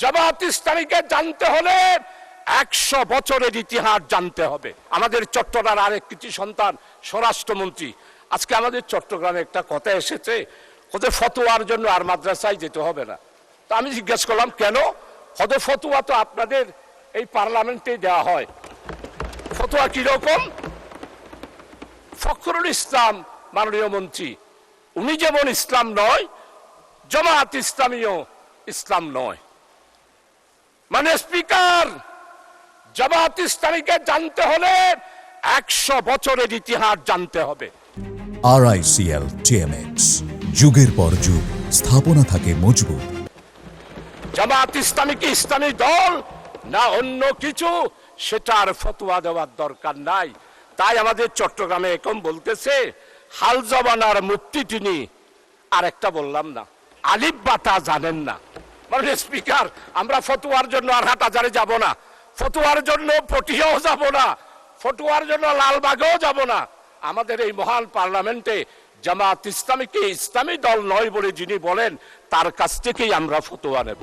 জামাত ইসলামীকে জানতে হলে 100 বছরের ইতিহাস জানতে হবে। আমাদের চট্টগ্রামের আরেক কৃতি সন্তান স্বরাষ্ট্রমন্ত্রী, আজকে আমাদের চট্টগ্রামে একটা কথা এসেছে, ওদের ফতোয়ার জন্য আর মাদ্রাসায় যেতে হবে না। তো আমি জিজ্ঞেস করলাম কেন? ওদের ফতোয়া তো আপনাদের এই পার্লামেন্টে দেওয়া হয়। ফতোয়া কিরকম? ফখরুল ইসলাম মাননীয় মন্ত্রী, উনি যেমন ইসলাম নয়, জামাত ইসলামীও ইসলাম নয়। মানে স্পিকার, জামাত ইসলামীকে জানতে হলে 100 বছরের ইতিহাস জানতে হবে। RICL TMX, যুগের পর যুগ স্থাপনা থাকে মজবুত। জামাত ইসলামী কি ইসলামী দল না অন্য কিছু, সেটার ফতোয়া দেওয়ার দরকার নাই। তাই আমাদের চট্টগ্রামে এখন বলতেছে হাল জমানার মুফতি তিনি, আর একটা বললাম না, আলিফ বাতা জানেন না। মানে স্পিকার, আমরা ফতোয়ার জন্য আর হাটহাজারে যাব না, ফতোয়ার জন্য পটিয়াও যাব না, ফতোয়ার জন্য লালবাগেও যাব না। আমাদের এই মহান পার্লামেন্টে জামাত ইসলামীকে ইসলামী দল নয় বলে যিনি বলেন, তার কাছ থেকেই আমরা ফতোয়া নেব।